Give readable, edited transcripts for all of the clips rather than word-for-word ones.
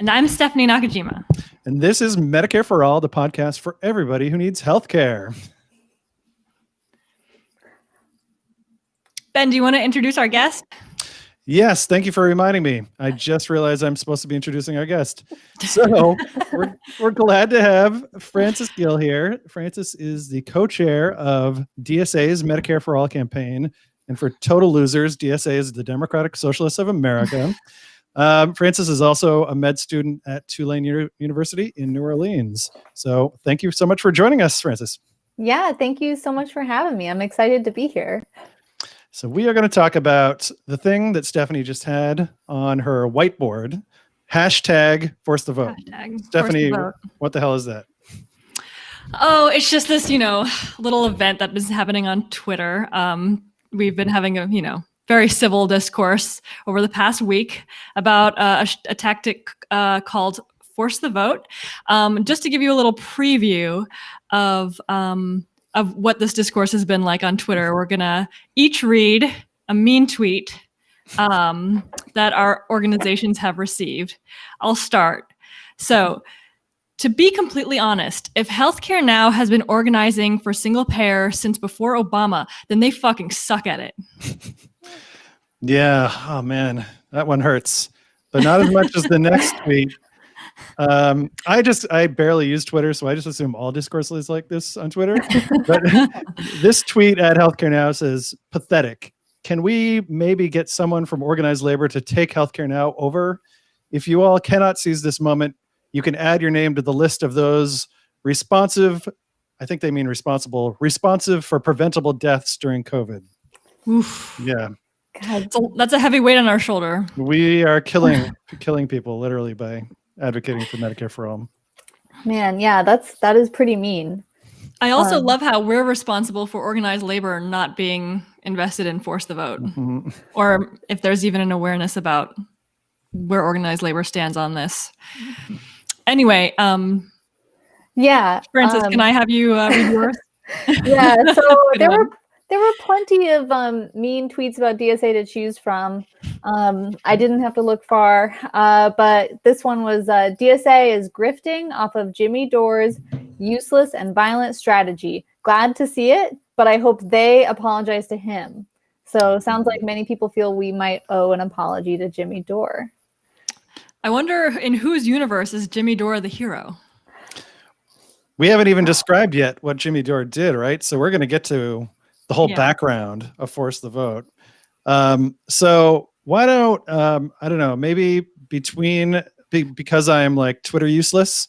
And I'm Stephanie Nakajima. And this is Medicare for All, the podcast for everybody who needs healthcare. Ben, do you want to introduce our guest? Yes, thank you for reminding me. I just realized I'm supposed to be introducing our guest. So we're glad to have Frances Gill here. Frances is the co-chair of DSA's Medicare for All campaign. And for total losers, DSA is the Democratic Socialists of America. Frances is also a med student at Tulane University in New Orleans. So thank you so much for joining us, Frances. Yeah, thank you so much for having me. I'm excited to be here. So we are going to talk about the thing that Stephanie just had on her whiteboard, hashtag force the vote. Stephanie, what the hell is that? Oh, it's just this, little event that is happening on Twitter. We've been having a, very civil discourse over the past week about a tactic called force the vote. Just to give you a little preview of what this discourse has been like on Twitter, we're going to each read a mean tweet that our organizations have received. I'll start. So, to be completely honest, if Healthcare Now has been organizing for single payer since before Obama, then they fucking suck at it. Yeah. Oh, man. That one hurts. But not as much as the next tweet. I barely use Twitter, so I just assume all discourse is like this on Twitter. But this tweet at Healthcare Now says, pathetic. Can we maybe get someone from organized labor to take Healthcare Now over? If you all cannot seize this moment, you can add your name to the list of those responsive, I think they mean responsible for preventable deaths during COVID. Oof. Yeah. God. That's a heavy weight on our shoulder. We are killing people literally by advocating for Medicare for All. Man, yeah, that is pretty mean. I also love how we're responsible for organized labor not being invested in force the vote. Mm-hmm. Or if there's even an awareness about where organized labor stands on this. Anyway, yeah. Frances, can I have you read yours? Yeah, so there were plenty of mean tweets about DSA to choose from. I didn't have to look far, but this one was DSA is grifting off of Jimmy Dore's useless and violent strategy. Glad to see it, but I hope they apologize to him. So sounds like many people feel we might owe an apology to Jimmy Dore. I wonder in whose universe is Jimmy Dore the hero? We haven't even described yet what Jimmy Dore did, right? So we're going to get to the whole background of force the vote. So why don't, I don't know, maybe because I'm like Twitter useless,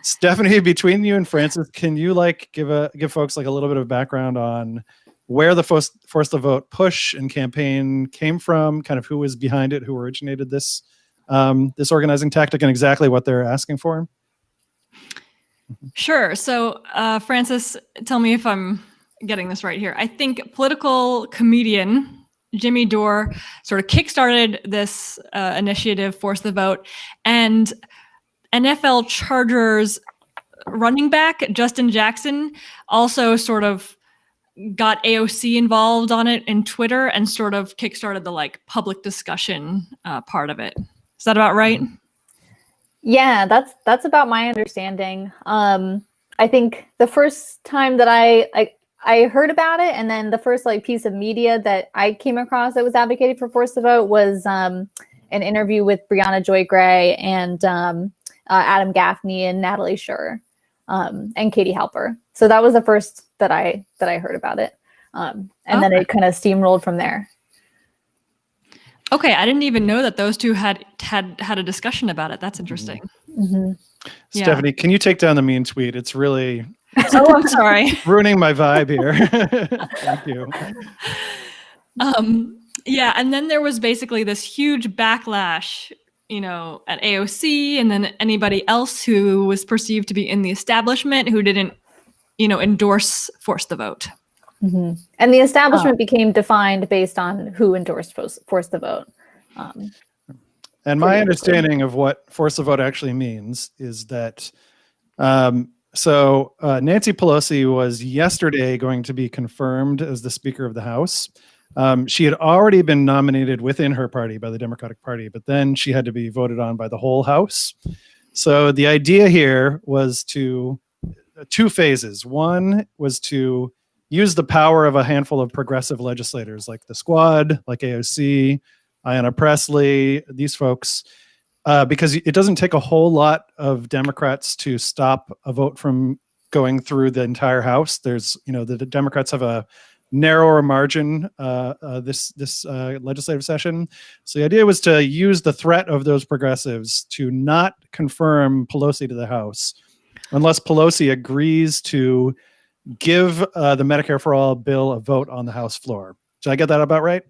Stephanie, between you and Frances, can you give folks like a little bit of background on where the force the vote push and campaign came from, kind of who was behind it, who originated this organizing tactic, and exactly what they're asking for? Sure. So, Frances, tell me if I'm getting this right here. I think political comedian Jimmy Dore sort of kickstarted this initiative, Force the Vote, and NFL Chargers running back Justin Jackson also sort of got AOC involved on it in Twitter and sort of kickstarted the public discussion part of it. Is that about right? Yeah, that's about my understanding. I think the first time that I heard about it, and then the first piece of media that I came across that was advocating for force the vote was an interview with Brianna Joy Gray and Adam Gaffney and Natalie Schur and Katie Halper. So that was the first that I heard about it, and then it kind of steamrolled from there. Okay, I didn't even know that those two had a discussion about it. That's interesting. Mm-hmm. Stephanie, yeah. Can you take down the mean tweet? It's really I'm sorry. ruining my vibe here. Thank you. Yeah, and then there was basically this huge backlash, at AOC, and then anybody else who was perceived to be in the establishment who didn't, endorse force the vote. Mm-hmm. And the establishment became defined based on who endorsed force the vote. And my understanding of what force the vote actually means is that Nancy Pelosi was yesterday going to be confirmed as the Speaker of the House. She had already been nominated within her party by the Democratic Party, but then she had to be voted on by the whole House. So the idea here was to two phases. One was to use the power of a handful of progressive legislators like the Squad, like AOC, Ayanna Pressley, these folks, because it doesn't take a whole lot of Democrats to stop a vote from going through the entire House. There's, the Democrats have a narrower margin this legislative session. So the idea was to use the threat of those progressives to not confirm Pelosi to the House unless Pelosi agrees to give the Medicare for All bill a vote on the House floor. Did I get that about right?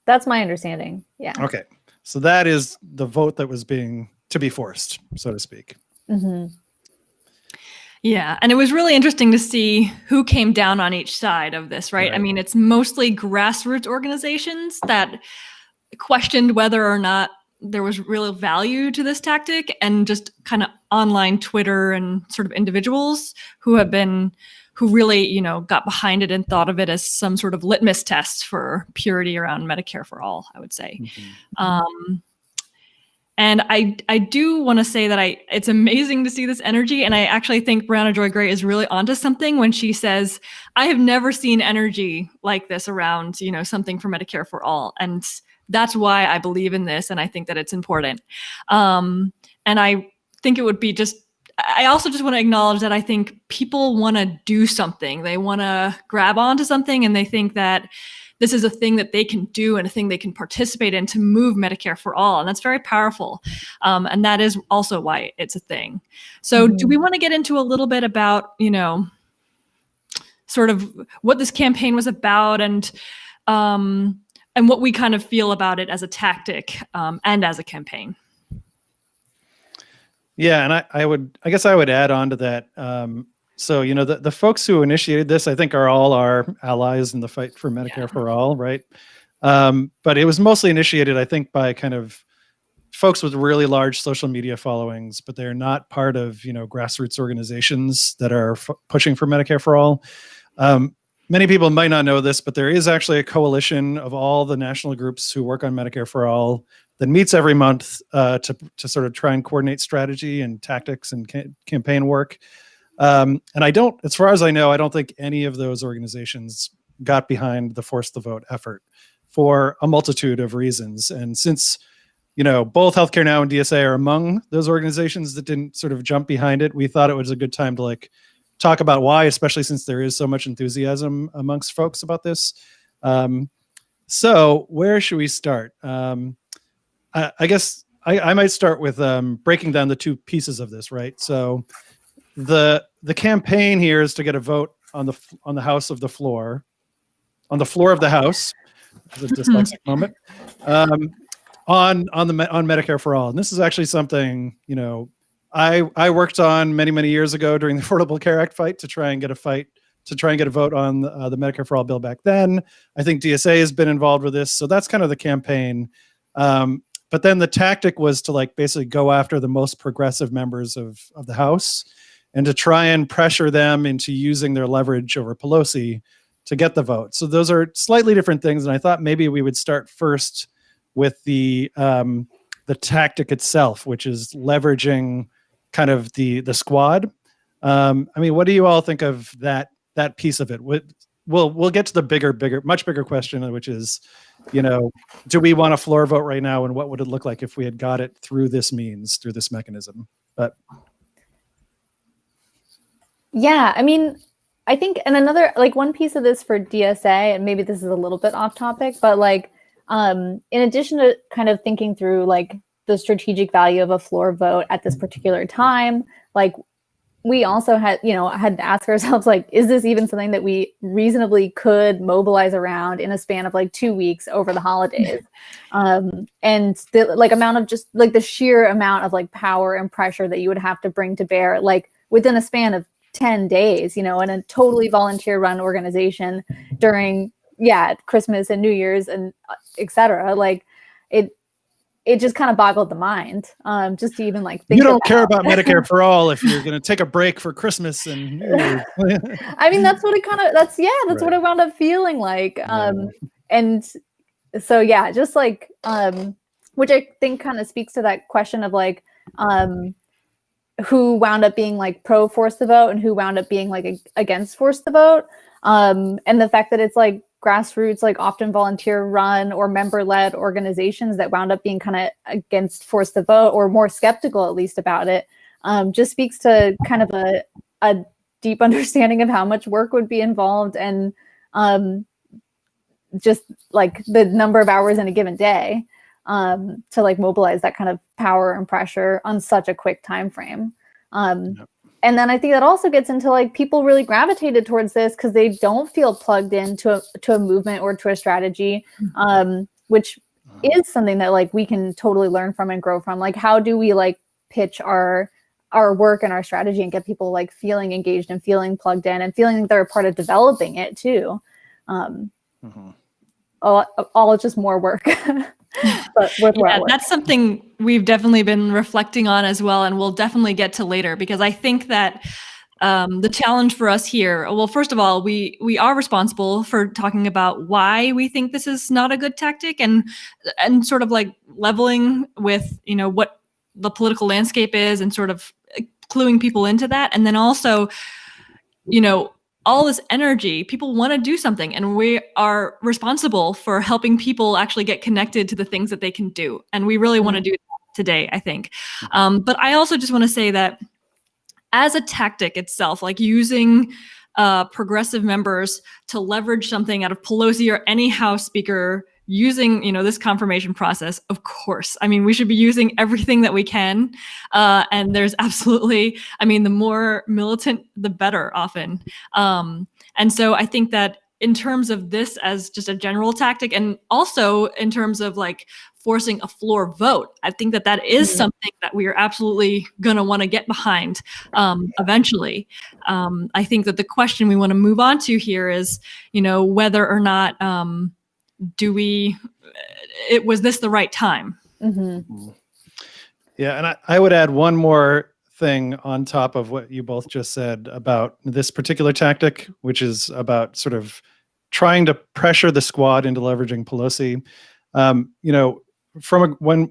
That's my understanding. Yeah. Okay. So that is the vote that was to be forced, so to speak. Mm-hmm. Yeah, and it was really interesting to see who came down on each side of this, right? I mean, it's mostly grassroots organizations that questioned whether or not there was real value to this tactic, and just kind of online Twitter and sort of individuals who really, got behind it and thought of it as some sort of litmus test for purity around Medicare for all, I would say. Mm-hmm. And I do want to say that it's amazing to see this energy. And I actually think Brianna Joy Gray is really onto something when she says, I have never seen energy like this around, something for Medicare for all. And that's why I believe in this. And I think that it's important. And I think it would be I also just want to acknowledge that I think people want to do something. They want to grab onto something, and they think that this is a thing that they can do and a thing they can participate in to move Medicare for all. And that's very powerful. And that is also why it's a thing. So do we want to get into a little bit about, sort of what this campaign was about and what we kind of feel about it as a tactic and as a campaign? Yeah, and I guess I would add on to that. So, the folks who initiated this, I think, are all our allies in the fight for Medicare for all, right? But it was mostly initiated, I think, by kind of folks with really large social media followings, but they're not part of, grassroots organizations that are pushing for Medicare for all. Many people might not know this, but there is actually a coalition of all the national groups who work on Medicare for all that meets every month to sort of try and coordinate strategy and tactics and campaign work. And as far as I know, I don't think any of those organizations got behind the Force the Vote effort for a multitude of reasons. And since, both Healthcare Now and DSA are among those organizations that didn't sort of jump behind it, we thought it was a good time to talk about why, especially since there is so much enthusiasm amongst folks about this. So where should we start? I guess I might start with breaking down the two pieces of this, right? So the campaign here is to get a vote on the House of the floor, on the floor of the House. This is a dyslexic moment. On Medicare for all, and this is actually something I worked on many years ago during the Affordable Care Act fight to try and get a vote on the Medicare for all bill back then. I think DSA has been involved with this, so that's kind of the campaign. But then the tactic was to basically go after the most progressive members of the House and to try and pressure them into using their leverage over Pelosi to get the vote. So those are slightly different things. And I thought maybe we would start first with the tactic itself, which is leveraging kind of the Squad. What do you all think of that piece of it? We'll get to the much bigger question, which is, do we want a floor vote right now, and what would it look like if we had got it through this mechanism? But yeah, I think, and another one piece of this for DSA, and maybe this is a little bit off topic, but in addition to kind of thinking through the strategic value of a floor vote at this particular time, we also had to ask ourselves, is this even something that we reasonably could mobilize around in a span of 2 weeks over the holidays? And the amount of just the sheer amount of power and pressure that you would have to bring to bear, within a span of 10 days, in a totally volunteer run organization during Christmas and New Year's and et cetera. it just kind of boggled the mind, just to even like think You don't about. care about Medicare for all if you're going to think you don't care about Medicare for all if you're going to take a break for Christmas and New Year's. I mean, that's what it kind of, that's Right. what it wound up feeling like. Yeah. And so, yeah, just like, which I think kind of speaks to that question of like, who wound up being like pro force the vote and who wound up being like against force the vote. And the fact that it's like grassroots, like often volunteer run or member led organizations that wound up being kind of against force the vote or more skeptical, at least about it, just speaks to kind of a deep understanding of how much work would be involved and just like the number of hours in a given day to like mobilize that kind of power and pressure on such a quick time frame. And then I think that also gets into like people really gravitated towards this because they don't feel plugged into a movement or to a strategy, which is something that like we can totally learn from and grow from. Like, how do we like pitch our work and our strategy and get people like feeling engaged and feeling plugged in and feeling like they're a part of developing it too. All just more work. But yeah, that's something we've definitely been reflecting on as well, and we'll definitely get to later, because I think that the challenge for us here, well, first of all, we are responsible for talking about why we think this is not a good tactic, and sort of like leveling with, you know, what the political landscape is and sort of cluing people into that. And then also, you know, all this energy, people want to do something, and we are responsible for helping people actually get connected to the things that they can do. And we really want to do that today, I think. But I also just want to say that as a tactic itself, like using progressive members to leverage something out of Pelosi or any House speaker using, you know, this confirmation process, of course. I mean, we should be using everything that we can. And there's absolutely, I mean, the more militant, the better often. And so I think that in terms of this as just a general tactic, and also in terms of like forcing a floor vote, I think that is something that we are absolutely going to want to get behind eventually. I think that the question we want to move on to here is, you know, whether or not was this the right time? Yeah, and I would add one more thing on top of what you both just said about this particular tactic, which is about sort of trying to pressure the squad into leveraging Pelosi. You know, when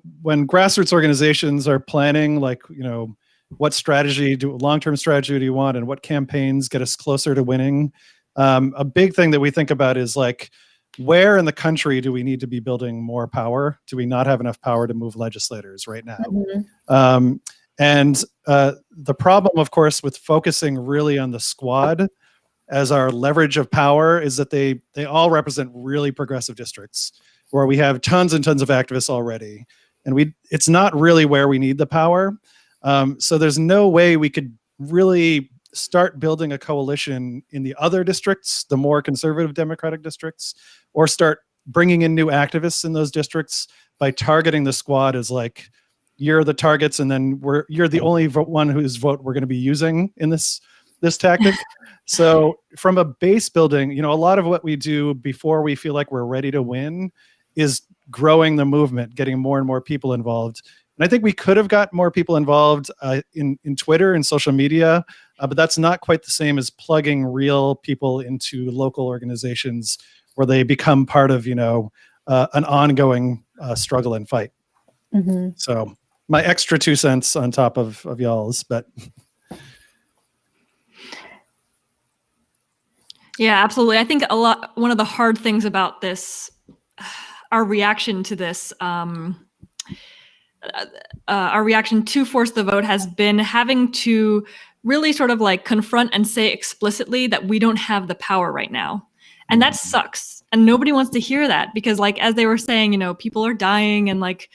grassroots organizations are planning, like, you know, what long-term strategy do you want, and what campaigns get us closer to winning? A big thing that we think about is like, where in the country do we need to be building more power? Do we not have enough power to move legislators right now? And the problem, of course, with focusing really on the squad as our leverage of power is that they all represent really progressive districts where we have tons and tons of activists already. And it's not really where we need the power. So there's no way we could really start building a coalition in the other districts, the more conservative Democratic districts, or start bringing in new activists in those districts by targeting the squad as like, you're the targets, and then you're the only one whose vote we're going to be using in this tactic. So from a base building, you know, a lot of what we do before we feel like we're ready to win is growing the movement, getting more and more people involved. And I think we could have got more people involved in Twitter and social media, but that's not quite the same as plugging real people into local organizations where they become part of, you know, an ongoing struggle and fight. So my extra 2 cents on top of y'all's, but. Yeah, absolutely. I think one of the hard things about this, our reaction to this, our reaction to force the vote has been having to really sort of like confront and say explicitly that we don't have the power right now. And that sucks. And nobody wants to hear that, because like, as they were saying, you know, people are dying and like,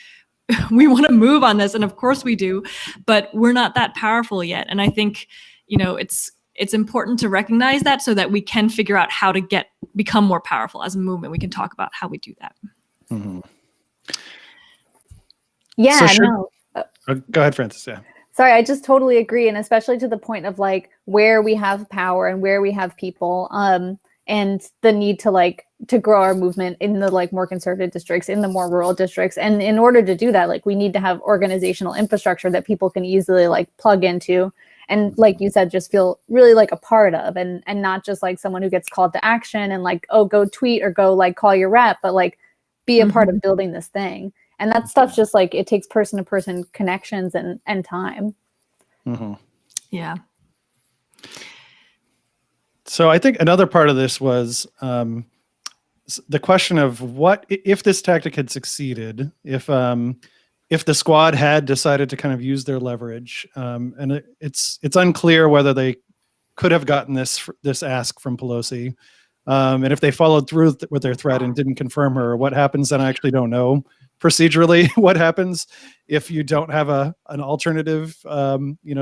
we want to move on this. And of course we do, but we're not that powerful yet. And I think, you know, it's important to recognize that so that we can figure out how to become more powerful as a movement. We can talk about how we do that. Yeah, so go ahead, Francis. Yeah. Sorry, I just totally agree. And especially to the point of like where we have power and where we have people. and the need to grow our movement in the more conservative districts, in the more rural districts. And in order to do that, we need to have organizational infrastructure that people can easily plug into. And like you said, just feel really a part of, and not just someone who gets called to action and oh, go tweet or go call your rep, but be a part of building this thing. And that stuff's just it takes person to person connections and time. Mm-hmm. Yeah. So I think another part of this was the question of what if this tactic had succeeded, if the squad had decided to kind of use their leverage, and it's unclear whether they could have gotten this ask from Pelosi, and if they followed through with their threat and didn't confirm her, what happens then? I actually don't know procedurally what happens if you don't have an alternative,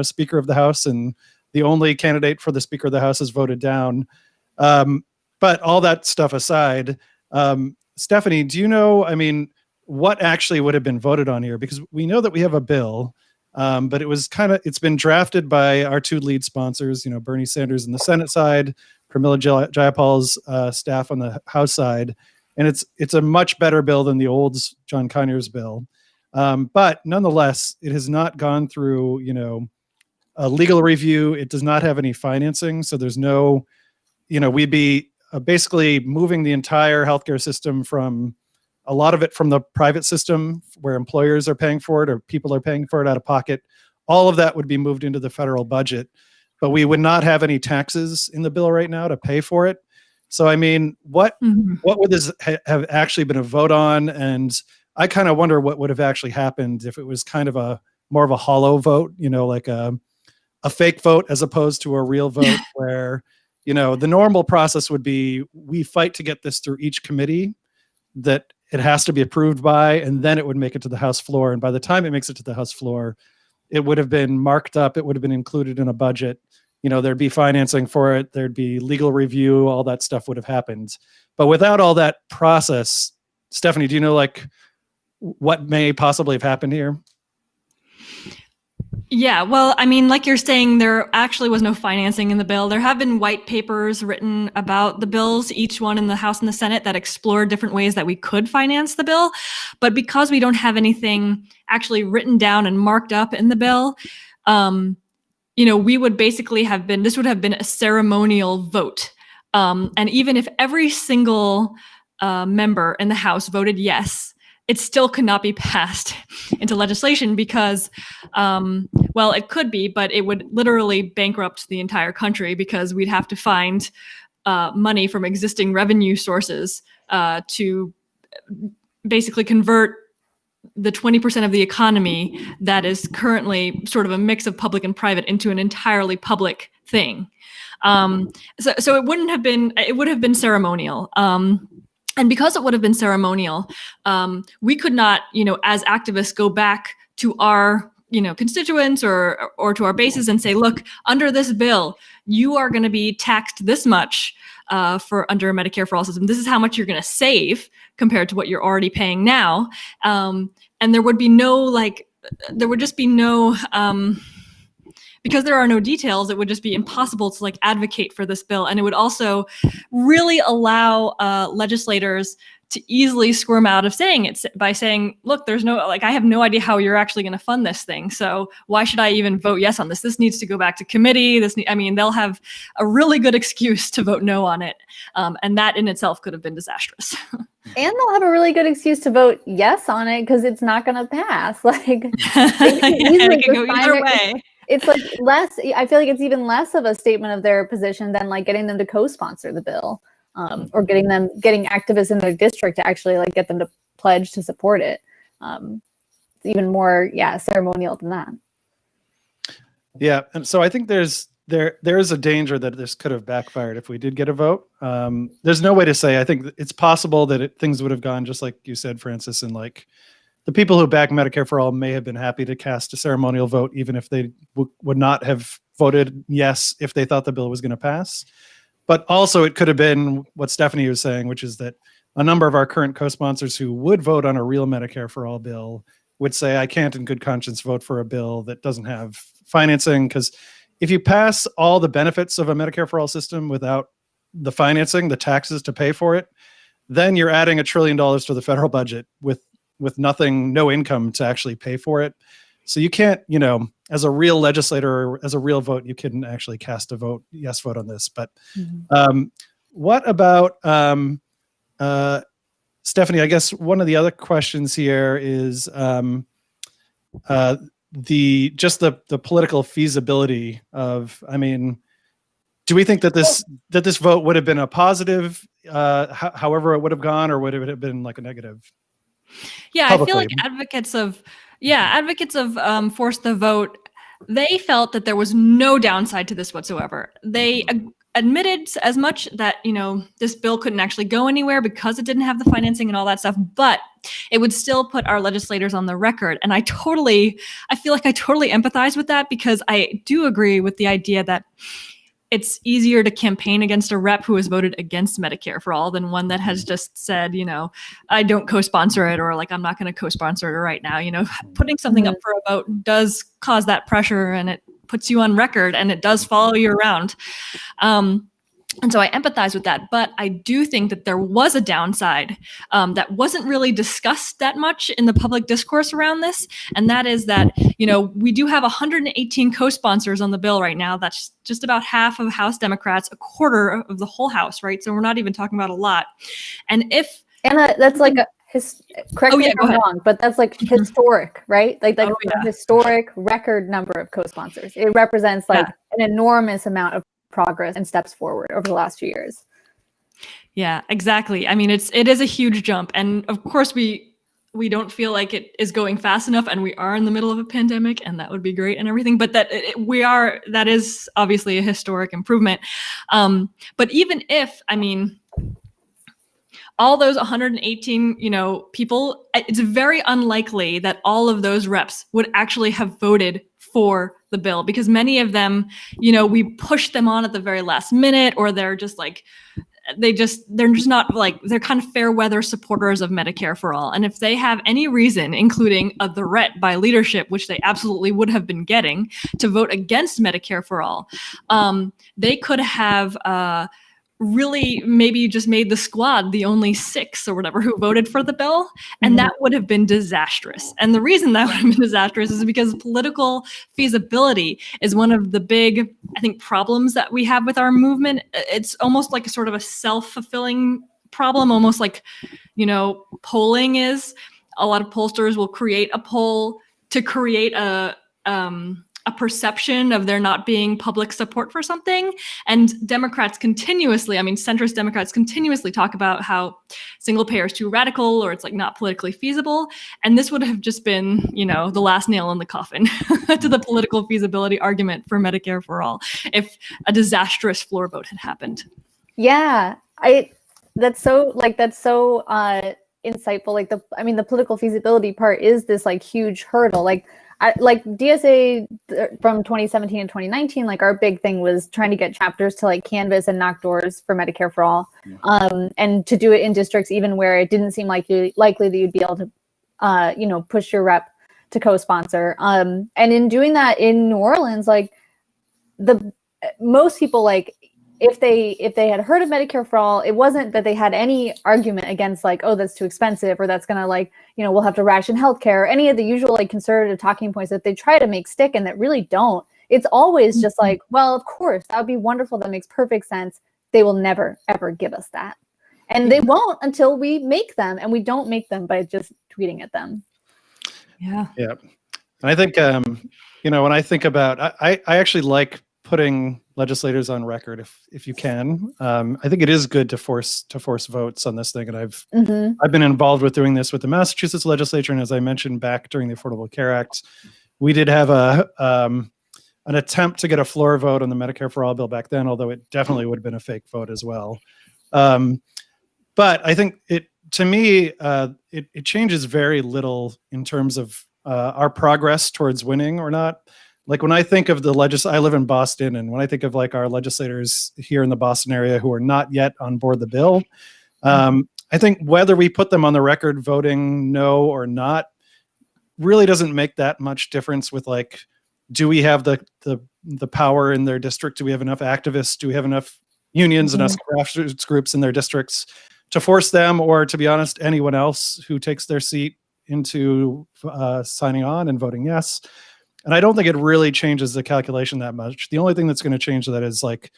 Speaker of the House, and the only candidate for the Speaker of the House is voted down. But all that stuff aside, Stephanie, do you know, what actually would have been voted on here? Because we know that we have a bill, but it's been drafted by our two lead sponsors, Bernie Sanders on the Senate side, Pramila Jayapal's staff on the House side. And it's a much better bill than the old John Conyers bill. But nonetheless, it has not gone through, a legal review. It does not have any financing. So there's no, we'd be basically moving the entire healthcare system from a lot of it from the private system where employers are paying for it or people are paying for it out of pocket. All of that would be moved into the federal budget, but we would not have any taxes in the bill right now to pay for it. So, what would this have actually been a vote on? And I kind of wonder what would have actually happened if it was kind of more of a hollow vote, like a fake vote as opposed to a real vote where, the normal process would be we fight to get this through each committee that it has to be approved by, and then it would make it to the House floor. And by the time it makes it to the House floor, it would have been marked up. It would have been included in a budget. There'd be financing for it. There'd be legal review. All that stuff would have happened. But without all that process, Stephanie, do you know what may possibly have happened here? Yeah, well, like you're saying, there actually was no financing in the bill. There have been white papers written about the bills, each one in the House and the Senate, that explore different ways that we could finance the bill. But because we don't have anything actually written down and marked up in the bill, we would basically this would have been a ceremonial vote. And even if every single member in the House voted yes, it still could not be passed into legislation because, it could be, but it would literally bankrupt the entire country because we'd have to find money from existing revenue sources to basically convert the 20% of the economy that is currently sort of a mix of public and private into an entirely public thing. So it would have been ceremonial. And because it would have been ceremonial, we could not, as activists, go back to our, constituents or to our bases and say, look, under this bill, you are going to be taxed this much for under a Medicare for All system. This is how much you're going to save compared to what you're already paying now. And there would be because there are no details, it would just be impossible to advocate for this bill. And it would also really allow legislators to easily squirm out of saying it by saying, look, there's no, I have no idea how you're actually going to fund this thing. So why should I even vote yes on this? This needs to go back to committee. They'll have a really good excuse to vote no on it. And that in itself could have been disastrous. And they'll have a really good excuse to vote yes on it because it's not going to pass. It can go either way. It's less, I feel like it's even less of a statement of their position than getting them to co-sponsor the bill, or getting activists in their district to actually get them to pledge to support it. It's even more, ceremonial than that. Yeah. And so I think there is a danger that this could have backfired if we did get a vote. There's no way to say. I think it's possible that things would have gone just like you said, Francis, and the people who back Medicare for All may have been happy to cast a ceremonial vote, even if they would not have voted yes if they thought the bill was going to pass. But also it could have been what Stephanie was saying, which is that a number of our current co-sponsors who would vote on a real Medicare for All bill would say, I can't in good conscience vote for a bill that doesn't have financing. Because if you pass all the benefits of a Medicare for All system without the financing, the taxes to pay for it, then you're adding $1 trillion to the federal budget with nothing, no income to actually pay for it. So you can't, as a real legislator or as a real vote, you couldn't actually cast a yes vote on this. But what about Stephanie? I guess one of the other questions here is the political feasibility of. I mean, do we think that this vote would have been a positive, however it would have gone, or would it have been like a negative? Yeah, publicly? I feel like advocates of force the vote, they felt that there was no downside to this whatsoever. They admitted as much that, this bill couldn't actually go anywhere because it didn't have the financing and all that stuff, but it would still put our legislators on the record. And I feel like I totally empathize with that, because I do agree with the idea that it's easier to campaign against a rep who has voted against Medicare for All than one that has just said, I don't co-sponsor it, or like, I'm not going to co-sponsor it right now. Putting something up for a vote does cause that pressure, and it puts you on record, and it does follow you around. And so I empathize with that, but I do think that there was a downside that wasn't really discussed that much in the public discourse around this. And that is that, we do have 118 co-sponsors on the bill right now. That's just about half of House Democrats, a quarter of the whole House, right? So we're not even talking about a lot. And that's like correct me if I'm wrong, but that's like historic, right? Like a historic record number of co-sponsors. It represents an enormous amount of progress and steps forward over the last few years. Yeah, exactly. I mean, it is a huge jump. And of course, we don't feel like it is going fast enough, and we are in the middle of a pandemic, and that would be great and everything. But that is obviously a historic improvement. But even if, all those 118, people, it's very unlikely that all of those reps would actually have voted for the bill, because many of them, we pushed them on at the very last minute, or they're just like, they're just not like, they're kind of fair weather supporters of Medicare for All. And if they have any reason, including a threat by leadership, which they absolutely would have been getting, to vote against Medicare for All, they could have really maybe just made the squad the only 6 or whatever who voted for the bill. And that would have been disastrous. And the reason that would have been disastrous is because political feasibility is one of the big, I think, problems that we have with our movement. It's almost like a sort of a self-fulfilling problem, almost like, polling is. A lot of pollsters will create a poll to create a perception of there not being public support for something. And Democrats continuously, centrist Democrats continuously talk about how single payer is too radical, or it's like not politically feasible. And this would have just been, the last nail in the coffin to the political feasibility argument for Medicare for All if a disastrous floor vote had happened. Yeah, that's so insightful. The political feasibility part is this huge hurdle. DSA from 2017 and 2019, our big thing was trying to get chapters to canvass and knock doors for Medicare for All, and to do it in districts even where it didn't seem likely that you'd be able to, push your rep to co-sponsor. And in doing that in New Orleans, most people if they had heard of Medicare for All, it wasn't that they had any argument against oh, that's too expensive, or that's gonna we'll have to ration healthcare, or any of the usual conservative talking points that they try to make stick and that really don't. It's always just well, of course, that would be wonderful. That makes perfect sense. They will never, ever give us that. And they won't until we make them, and we don't make them by just tweeting at them. Yeah. Yeah. And I think, when I think about, I actually like putting legislators on record if you can. I think it is good to force votes on this thing, and I've been involved with doing this with the Massachusetts legislature, and as I mentioned back during the Affordable Care Act, we did have an attempt to get a floor vote on the Medicare for All bill back then, although it definitely would have been a fake vote as well. But I think it changes very little in terms of our progress towards winning or not. When I think of I live in Boston, and when I think of our legislators here in the Boston area who are not yet on board the bill, I think whether we put them on the record voting no or not really doesn't make that much difference with do we have the power in their district? Do we have enough activists? Do we have enough, unions and us grassroots groups in their districts to force them, or to be honest, anyone else who takes their seat, into signing on and voting yes. And I don't think it really changes the calculation that much. The only thing that's going to change that is like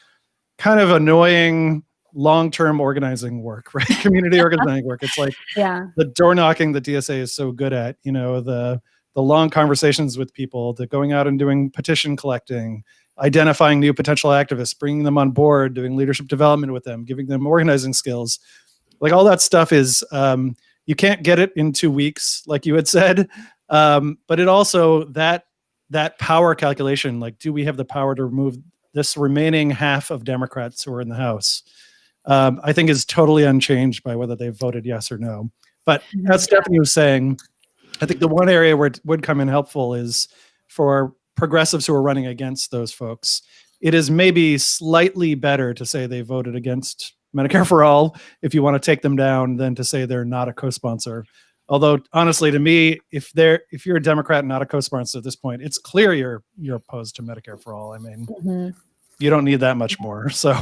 kind of annoying long-term organizing work, right? Community organizing work. It's like the door knocking the DSA is so good at, you know, the long conversations with people, the going out and doing petition collecting, identifying new potential activists, bringing them on board, doing leadership development with them, giving them organizing skills. Like all that stuff is, you can't get it in 2 weeks, like you had said. But it also, that power calculation, like, do we have the power to remove this remaining half of Democrats who are in the House? I think is totally unchanged by whether they've voted yes or no. But as Stephanie was saying, I think the one area where it would come in helpful is for progressives who are running against those folks. It is maybe slightly better to say they voted against Medicare for All, if you want to take them down, than to say they're not a co-sponsor. Although, honestly, to me, if you're a Democrat and not a co-sponsor at this point, it's clear you're opposed to Medicare for All. I mean, you don't need that much more. So,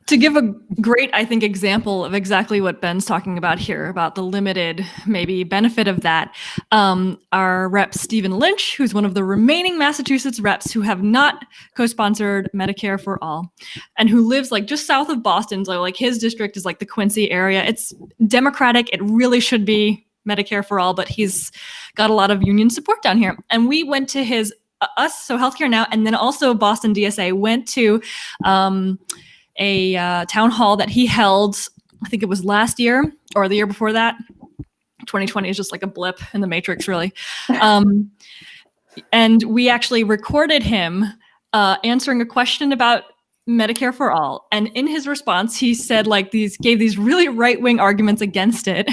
to give a great, I think, example of exactly what Ben's talking about here, about the limited maybe benefit of that, our rep Stephen Lynch, who's one of the remaining Massachusetts reps who have not co-sponsored Medicare for All, and who lives like just south of Boston. So like his district is like the Quincy area. It's Democratic. It really should be Medicare for All, but he's got a lot of union support down here. And we went to his so Healthcare Now, and then also Boston DSA went to a town hall that he held, I think it was last year or the year before that. 2020 is just like a blip in the matrix, really. And we actually recorded him answering a question about Medicare for All. And in his response, he said gave these really right-wing arguments against it.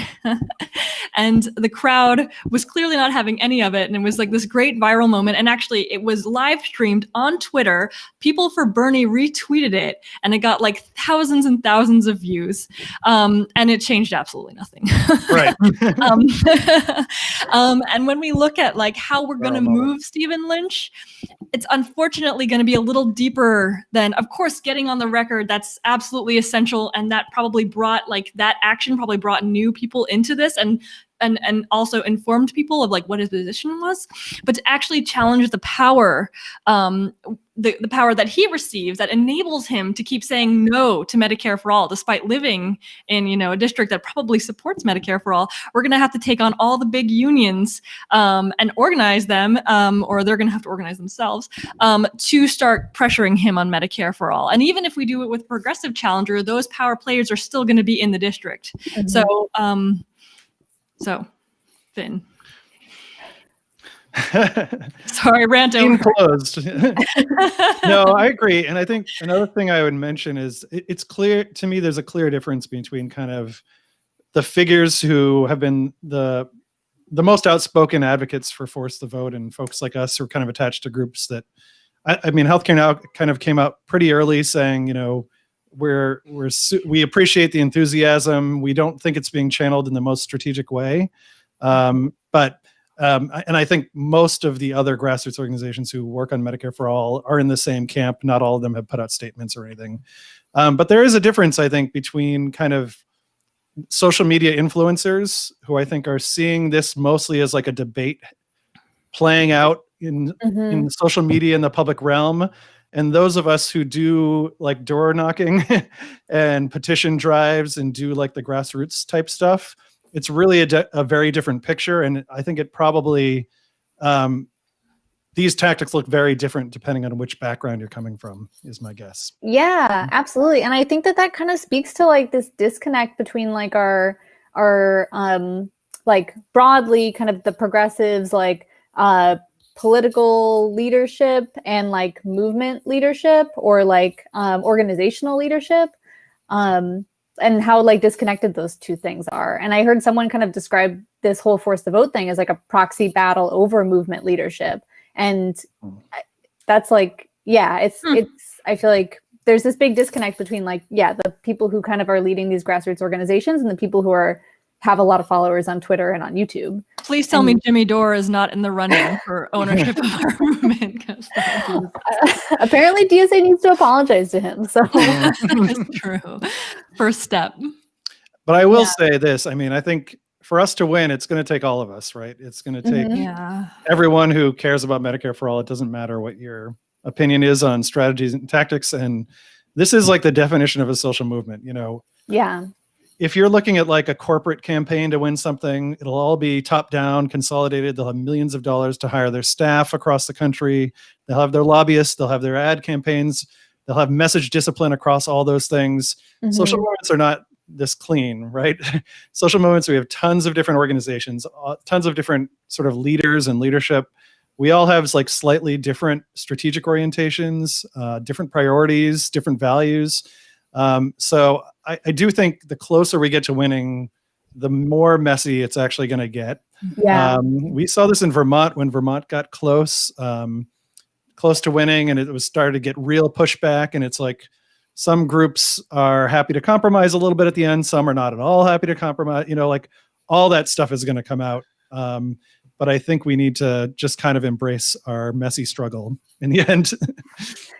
And the crowd was clearly not having any of it. And it was like this great viral moment. And actually it was live streamed on Twitter. People for Bernie retweeted it, and it got like thousands and thousands of views. And it changed absolutely nothing. Right. And when we look at like how we're going to move Stephen Lynch, it's unfortunately going to be a little deeper than, of course, getting on the record. That's absolutely essential. And that probably brought that action probably brought new people into this and also informed people of like what his position was. But to actually challenge the power, the power that he receives that enables him to keep saying no to Medicare for All, despite living in, a district that probably supports Medicare for All, we're going to have to take on all the big unions and organize them, or they're going to have to organize themselves to start pressuring him on Medicare for All. And even if we do it with progressive challenger, those power players are still going to be in the district. So, Finn. Sorry, rant over. Closed. No, I agree. And I think another thing I would mention is it's clear to me there's a clear difference between kind of the figures who have been the most outspoken advocates for force the vote and folks like us who are kind of attached to groups that, I mean, Healthcare Now kind of came out pretty early saying, we appreciate the enthusiasm. We don't think it's being channeled in the most strategic way. And I think most of the other grassroots organizations who work on Medicare for All are in the same camp. Not all of them have put out statements or anything. But there is a difference, I think, between kind of social media influencers who I think are seeing this mostly as like a debate playing out in social media in the public realm. And those of us who do like door knocking and petition drives and do like the grassroots type stuff, it's really a very different picture. And I think it probably, these tactics look very different depending on which background you're coming from, is my guess. Yeah, absolutely. And I think that kind of speaks to like this disconnect between like our like broadly kind of the progressives, like political leadership and like movement leadership or like organizational leadership, and how like disconnected those two things are. And I heard someone kind of describe this whole force the vote thing as like a proxy battle over movement leadership. And that's like, it's I feel like there's this big disconnect between like, the people who kind of are leading these grassroots organizations and the people who are have a lot of followers on Twitter and on YouTube. Please tell me Jimmy Dore is not in the running for ownership of our movement. Apparently DSA needs to apologize to him. So that's true. First step. But I will say this. I mean, I think for us to win, it's going to take all of us, right? It's going to take everyone who cares about Medicare for all. It doesn't matter what your opinion is on strategies and tactics. And this is like the definition of a social movement, you know? Yeah. If you're looking at like a corporate campaign to win something, it'll all be top down, consolidated. They'll have millions of dollars to hire their staff across the country. They'll have their lobbyists. They'll have their ad campaigns. They'll have message discipline across all those things. Social movements are not this clean, right? Social movements, we have tons of different organizations, tons of different sort of leaders and leadership. We all have like slightly different strategic orientations, different priorities, different values. So I do think the closer we get to winning, the more messy it's actually going to get. Yeah. We saw this in Vermont when Vermont got close to winning, and it was started to get real pushback. And it's like some groups are happy to compromise a little bit at the end. Some are not at all happy to compromise. You know, like all that stuff is going to come out. But I think we need to just kind of embrace our messy struggle in the end.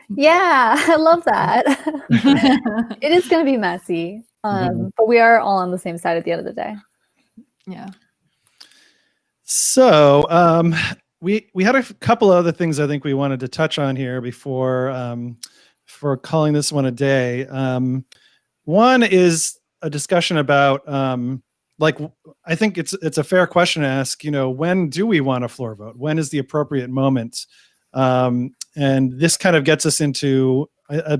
Yeah, I love that. It is going to be messy, but we are all on the same side at the end of the day. Yeah. So we had a couple other things I think we wanted to touch on here before for calling this one a day. One is a discussion about like, I think it's a fair question to ask, you know, when do we want a floor vote? When is the appropriate moment? And this kind of gets us into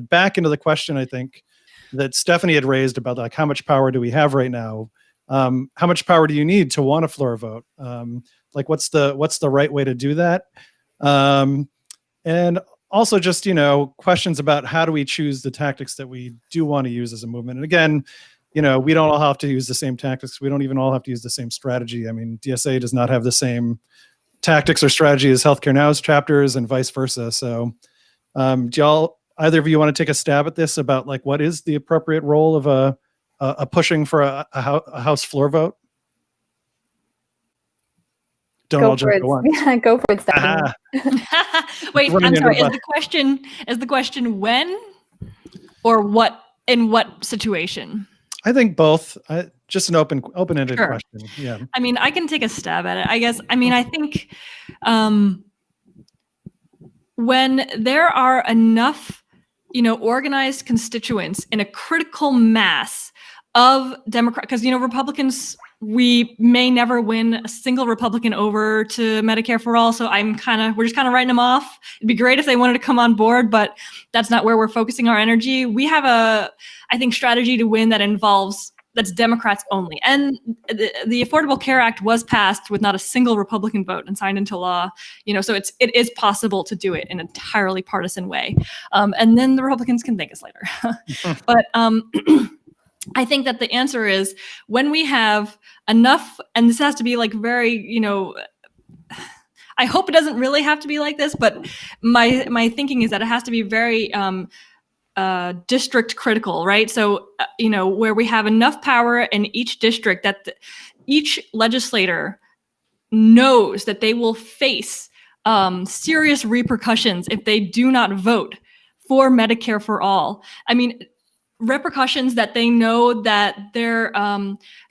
back into the question, I think, that Stephanie had raised about like, how much power do we have right now? How much power do you need to want a floor vote? Like, what's the right way to do that? And also just, you know, questions about how do we choose the tactics that we do want to use as a movement? And again, you know, we don't all have to use the same tactics. We don't even all have to use the same strategy. I mean, DSA does not have the same tactics or strategy as Healthcare Now's chapters and vice versa. So do y'all, either of you want to take a stab at this about like, what is the appropriate role of a pushing for a House floor vote? Don't all jump at once. Yeah, go for it, Stephanie. Wait, I'm sorry. Is the question when or what, in what situation? I think both. Just an open-ended question. Yeah. I mean, I can take a stab at it, I guess. I mean, I think when there are enough, you know, organized constituents in a critical mass of Democrats, because, you know, Republicans, we may never win a single Republican over to Medicare for all. So we're just kind of writing them off. It'd be great if they wanted to come on board, but that's not where we're focusing our energy. We have I think, strategy to win that's Democrats only. And the Affordable Care Act was passed with not a single Republican vote and signed into law. You know, so it is possible to do it in an entirely partisan way. And then the Republicans can thank us later. But I think that the answer is when we have enough, and this has to be like very, you know, I hope it doesn't really have to be like this, but my thinking is that it has to be very district critical, right? So, you know, where we have enough power in each district that each legislator knows that they will face serious repercussions if they do not vote for Medicare for all. I mean, repercussions that they know that their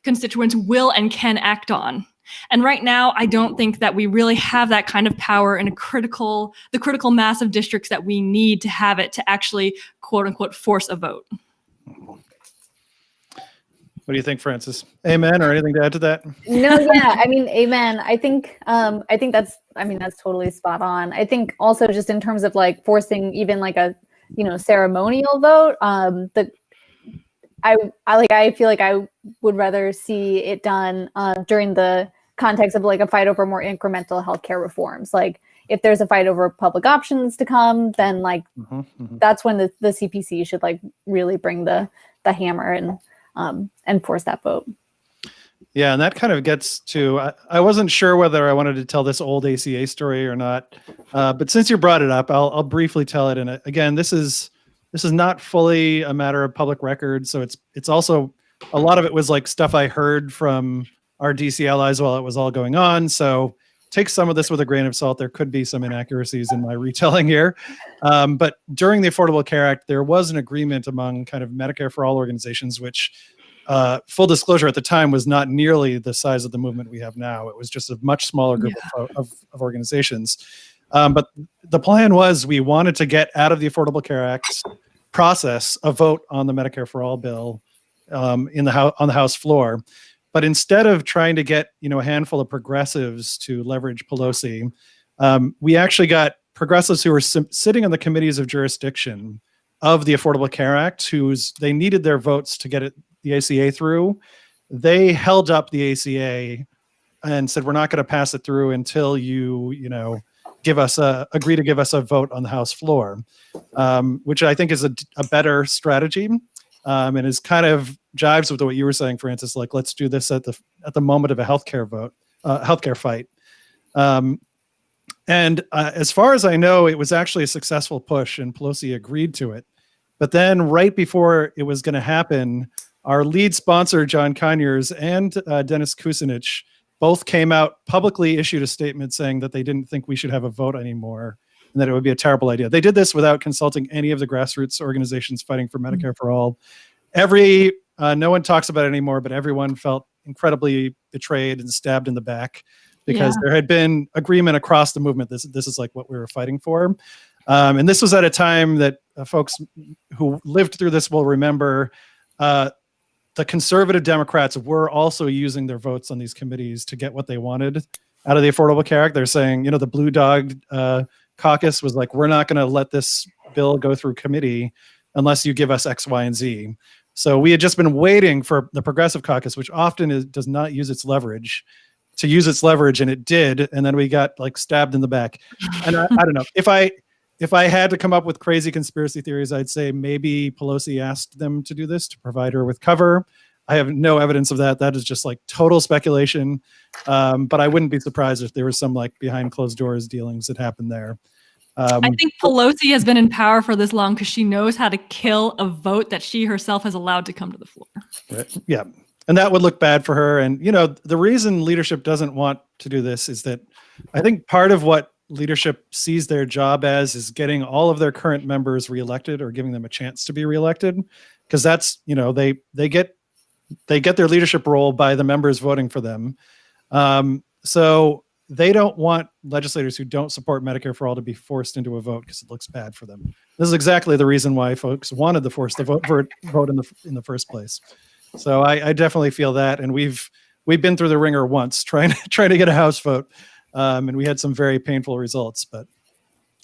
constituents will and can act on. And right now, I don't think that we really have that kind of power in the critical mass of districts that we need to have it to actually, quote unquote, force a vote. What do you think, Francis? Amen, or anything to add to that? No, yeah, I mean, amen. I think that's totally spot on. I think also just in terms of like forcing even like a, you know, ceremonial vote, I feel like I would rather see it done during the context of like a fight over more incremental healthcare reforms. Like if there's a fight over public options to come, then like that's when the CPC should like really bring the hammer and force that vote. Yeah, and that kind of gets to, I wasn't sure whether I wanted to tell this old ACA story or not, but since you brought it up, I'll briefly tell it. And again, this is not fully a matter of public record, so it's also a lot of it was like stuff I heard from our DC allies while it was all going on. So take some of this with a grain of salt. There could be some inaccuracies in my retelling here. But during the Affordable Care Act, there was an agreement among kind of Medicare for All organizations, which full disclosure at the time was not nearly the size of the movement we have now. It was just a much smaller group of organizations. But the plan was we wanted to get out of the Affordable Care Act process a vote on the Medicare for All bill on the House floor. But instead of trying to get a handful of progressives to leverage Pelosi, we actually got progressives who were sitting on the committees of jurisdiction of the Affordable Care Act, they needed their votes to get the ACA through. They held up the ACA and said, we're not going to pass it through until you agree to give us a vote on the House floor, which I think is a better strategy, and is kind of jives with what you were saying, Francis. Like, let's do this at the moment of a healthcare fight. And as far as I know, it was actually a successful push, and Pelosi agreed to it. But then, right before it was going to happen, our lead sponsor, John Conyers, and Dennis Kucinich both came out, publicly issued a statement saying that they didn't think we should have a vote anymore and that it would be a terrible idea. They did this without consulting any of the grassroots organizations fighting for Medicare for All. No one talks about it anymore, but everyone felt incredibly betrayed and stabbed in the back because there had been agreement across the movement. This is like what we were fighting for. And this was at a time that folks who lived through this will remember the conservative Democrats were also using their votes on these committees to get what they wanted out of the Affordable Care Act. They're saying, the Blue Dog caucus was like, we're not going to let this bill go through committee unless you give us X, Y, and Z. So we had just been waiting for the Progressive Caucus, which often does not use its leverage, to use its leverage, and it did. And then we got like stabbed in the back. And I don't know if I had to come up with crazy conspiracy theories, I'd say maybe Pelosi asked them to do this to provide her with cover. I have no evidence of that. That is just like total speculation. But I wouldn't be surprised if there was some like behind closed doors dealings that happened there. I think Pelosi has been in power for this long because she knows how to kill a vote that she herself has allowed to come to the floor. Yeah. And that would look bad for her. And, the reason leadership doesn't want to do this is that I think part of what leadership sees their job as is getting all of their current members reelected or giving them a chance to be reelected. Because that's, they get their leadership role by the members voting for them. So they don't want legislators who don't support Medicare for All to be forced into a vote because it looks bad for them. This is exactly the reason why folks wanted to force the vote in the first place. So I definitely feel that, and we've been through the ringer once trying to get a House vote, and we had some very painful results. But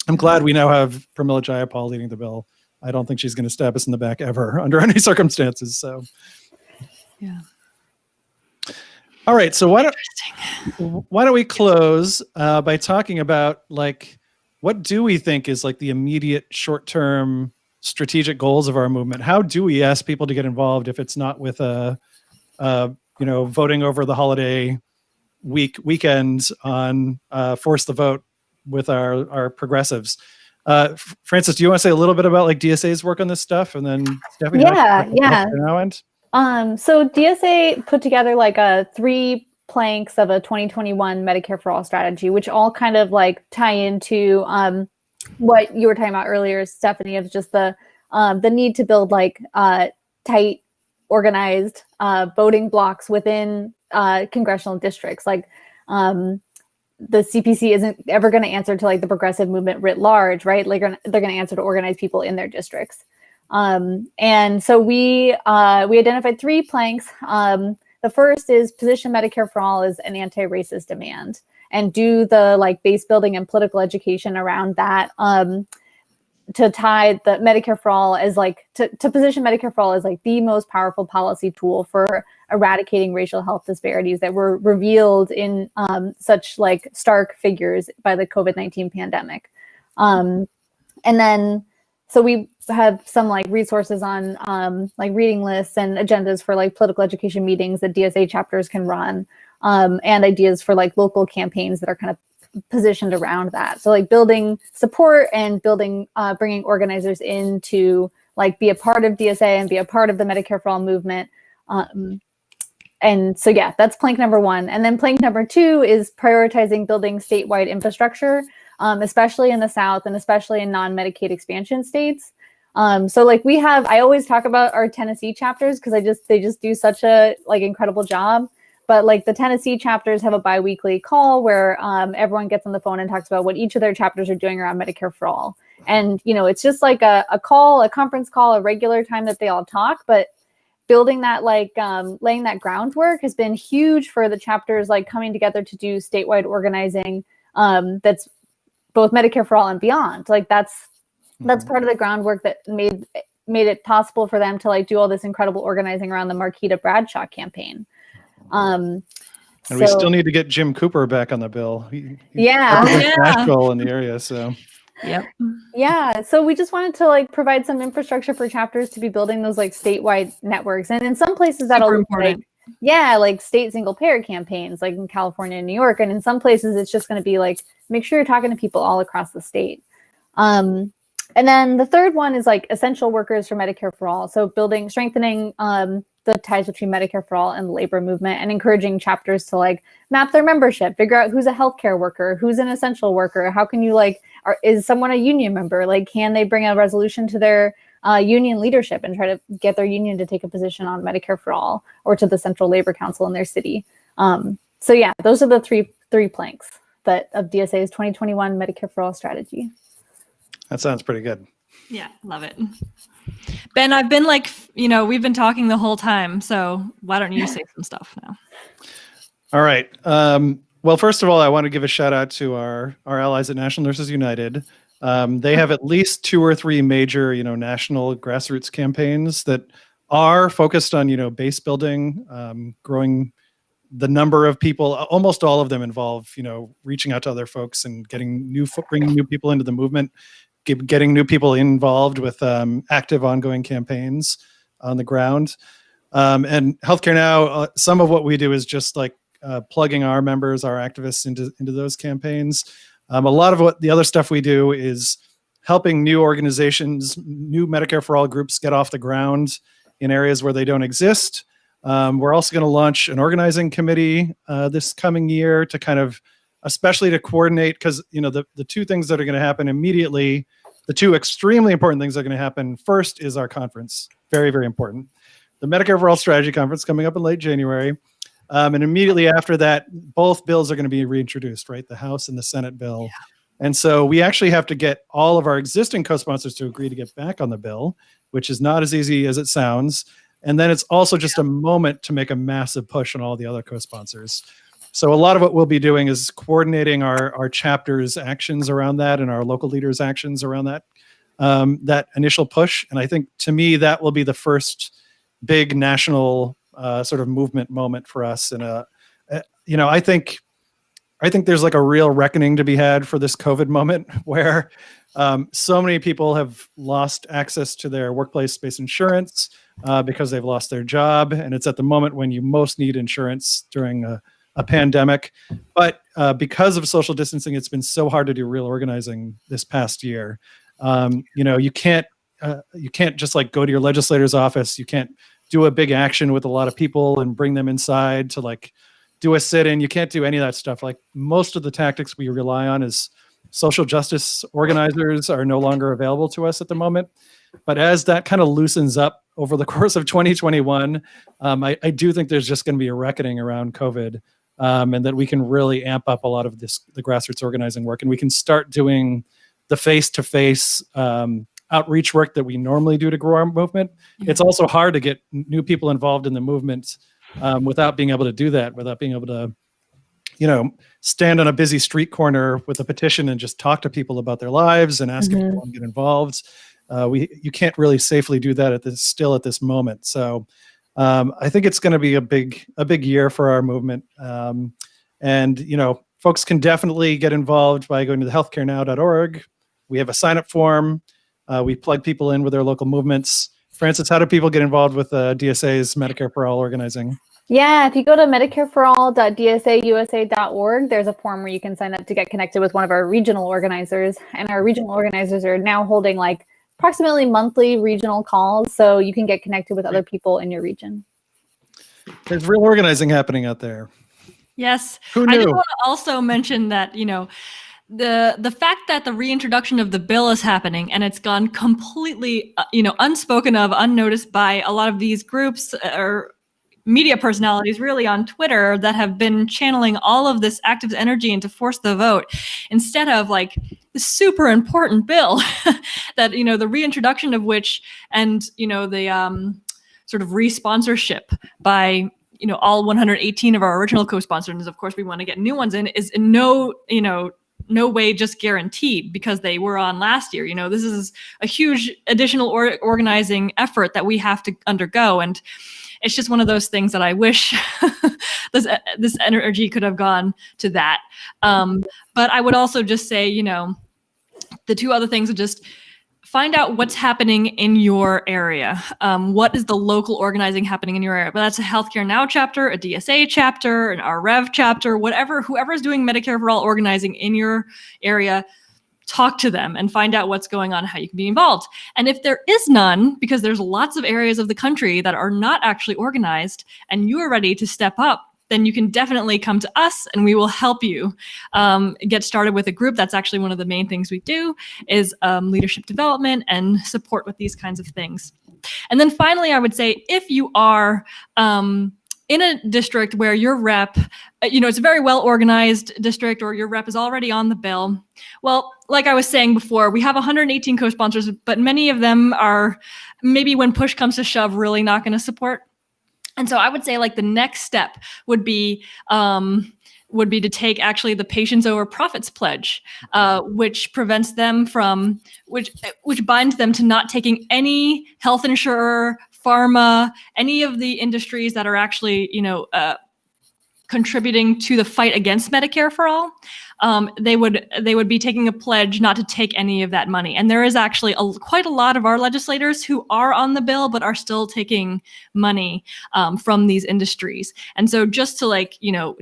I'm glad we now have Pramila Jayapal leading the bill. I don't think she's going to stab us in the back ever under any circumstances. So, yeah. All right. So why don't we close by talking about like what do we think is like the immediate short-term strategic goals of our movement? How do we ask people to get involved if it's not with voting over the holiday weekends on force the vote with our progressives? Francis, do you want to say a little bit about like DSA's work on this stuff, and then Stephanie? So DSA put together like 3 planks of a 2021 Medicare for All strategy, which all kind of like tie into what you were talking about earlier, Stephanie, of just the need to build like tight, organized voting blocks within congressional districts. Like the CPC isn't ever going to answer to like the progressive movement writ large, right? Like they're going to answer to organized people in their districts. And so we identified 3 planks. The first is position Medicare for All as an anti-racist demand, and do the like base building and political education around that, to tie the Medicare for All as like to position Medicare for All as like the most powerful policy tool for eradicating racial health disparities that were revealed in such like stark figures by the COVID-19 pandemic. And then so we have some like resources on like reading lists and agendas for like political education meetings that DSA chapters can run, and ideas for like local campaigns that are kind of positioned around that. So like building support and bringing organizers in to like be a part of DSA and be a part of the Medicare for All movement, And so, yeah, that's plank number one. And then plank number two is prioritizing building statewide infrastructure, especially in the South and especially in non-Medicaid expansion states. So like I always talk about our Tennessee chapters because they just do such a like incredible job. But like the Tennessee chapters have a biweekly call where everyone gets on the phone and talks about what each of their chapters are doing around Medicare for All. And, you know, it's just like a conference call, a regular time that they all talk, but building that, like laying that groundwork has been huge for the chapters, like coming together to do statewide organizing that's both Medicare for All and beyond. Like that's part of the groundwork that made it possible for them to like do all this incredible organizing around the Marquita Bradshaw campaign. And we still need to get Jim Cooper back on the bill. He's yeah. Nashville in the area, so. Yep. Yeah. So we just wanted to like provide some infrastructure for chapters to be building those like statewide networks. And in some places that'll look like, like state single payer campaigns, like in California and New York. And in some places it's just going to be like, make sure you're talking to people all across the state. And then the third one is like essential workers for Medicare for All. So strengthening the ties between Medicare for All and the labor movement and encouraging chapters to like map their membership, figure out who's a healthcare worker, who's an essential worker, how can you like, is someone a union member? Like, can they bring a resolution to their union leadership and try to get their union to take a position on Medicare for All or to the Central Labor Council in their city? So yeah, those are the three planks of DSA's 2021 Medicare for All strategy. That sounds pretty good. Yeah, love it. Ben, I've been like, we've been talking the whole time, so why don't you say some stuff now? All right. Well, first of all, I want to give a shout out to our allies at National Nurses United. They have at least 2 or 3 major, national grassroots campaigns that are focused on, base building, growing the number of people. Almost all of them involve, reaching out to other folks and bringing new people into the movement, getting new people involved with active ongoing campaigns on the ground. And Healthcare Now, some of what we do is just like plugging our members, our activists into those campaigns. A lot of what the other stuff we do is helping new organizations, new Medicare for All groups get off the ground in areas where they don't exist. We're also going to launch an organizing committee this coming year to kind of, especially to coordinate, because the two things that are going to happen immediately, the two extremely important things that are going to happen. First is our conference, very, very important. The Medicare for All Strategy Conference coming up in late January. And immediately after that, both bills are going to be reintroduced, right? The House and the Senate bill. Yeah. And so we actually have to get all of our existing co-sponsors to agree to get back on the bill, which is not as easy as it sounds. And then it's also just a moment to make a massive push on all the other co-sponsors. So a lot of what we'll be doing is coordinating our chapter's actions around that and our local leaders' actions around that initial push. And I think, to me, that will be the first big national sort of movement moment for us. And I think there's like a real reckoning to be had for this COVID moment where so many people have lost access to their workplace-based insurance because they've lost their job. And it's at the moment when you most need insurance during a pandemic. But because of social distancing, it's been so hard to do real organizing this past year. You can't just like go to your legislator's office. You can't do a big action with a lot of people and bring them inside to like do a sit-in. You can't do any of that stuff. Like most of the tactics we rely on as social justice organizers are no longer available to us at the moment. But as that kind of loosens up over the course of 2021, I do think there's just going to be a reckoning around COVID, and that we can really amp up a lot of the grassroots organizing work, and we can start doing the face-to-face outreach work that we normally do to grow our movement. Yeah. It's also hard to get new people involved in the movement without being able to do that, without being able to, stand on a busy street corner with a petition and just talk to people about their lives and ask if they want to get involved. You can't really safely do that at this moment. So I think it's going to be a big year for our movement. And folks can definitely get involved by going to the healthcarenow.org. We have a sign-up form. We plug people in with their local movements. Frances, how do people get involved with DSA's Medicare for All organizing? Yeah, if you go to medicareforall.dsausa.org, there's a form where you can sign up to get connected with one of our regional organizers. And our regional organizers are now holding like approximately monthly regional calls, so you can get connected with other people in your region. There's real organizing happening out there. Yes. Who I knew? just want to also mention that, the fact that the reintroduction of the bill is happening and it's gone completely, unspoken of, unnoticed by a lot of these groups or media personalities really on Twitter that have been channeling all of this active energy into force the vote instead of like the super important bill that, the reintroduction of which and, the sort of re-sponsorship by, all 118 of our original co-sponsors, and of course we want to get new ones in, is in no way just guaranteed because they were on last year. This is a huge additional organizing effort that we have to undergo. And it's just one of those things that I wish this energy could have gone to that. But I would also just say, the two other things are just find out what's happening in your area. What is the local organizing happening in your area? But that's a Healthcare Now chapter, a DSA chapter, an RREV chapter, whoever's doing Medicare for All organizing in your area, talk to them and find out what's going on, how you can be involved. And if there is none, because there's lots of areas of the country that are not actually organized and you are ready to step up, then you can definitely come to us and we will help you get started with a group. That's actually one of the main things we do is leadership development and support with these kinds of things. And then finally, I would say if you are in a district where your rep, it's a very well organized district or your rep is already on the bill. Well, like I was saying before, we have 118 co-sponsors, but many of them are maybe when push comes to shove, really not going to support. And so I would say like the next step would be to take actually the Patients Over Profits pledge, which prevents them from, which binds them to not taking any health insurer, pharma, any of the industries that are actually, contributing to the fight against Medicare for All. They would be taking a pledge not to take any of that money. And there is actually quite a lot of our legislators who are on the bill, but are still taking money from these industries. And so just to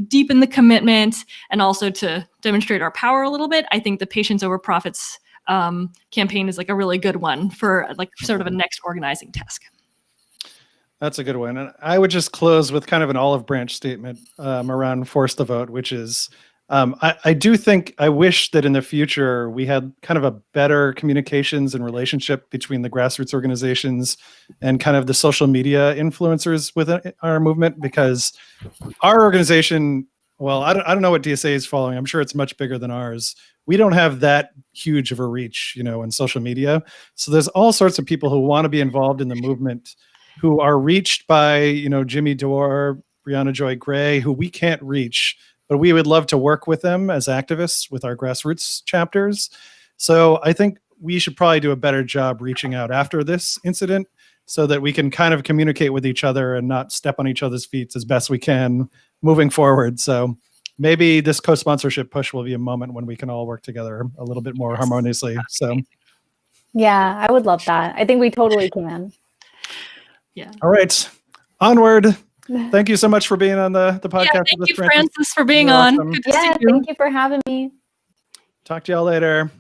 deepen the commitment and also to demonstrate our power a little bit, I think the Patients Over Profits campaign is like a really good one for like sort of a next organizing task. That's a good one. And I would just close with kind of an olive branch statement around Force the Vote, which is I wish that in the future we had kind of a better communications and relationship between the grassroots organizations and kind of the social media influencers within our movement, because our organization, well, I don't know what DSA is following. I'm sure it's much bigger than ours. We don't have that huge of a reach, in social media. So there's all sorts of people who want to be involved in the movement who are reached by, Jimmy Dore, Brianna Joy Gray, who we can't reach, but we would love to work with them as activists with our grassroots chapters. So I think we should probably do a better job reaching out after this incident so that we can kind of communicate with each other and not step on each other's feet as best we can moving forward. So maybe this co-sponsorship push will be a moment when we can all work together a little bit more harmoniously. So yeah, I would love that. I think we totally can. Yeah. All right. Onward. Thank you so much for being on the podcast. Yeah, thank you, Francis, for being on. Good to see you. Thank you for having me. Talk to y'all later.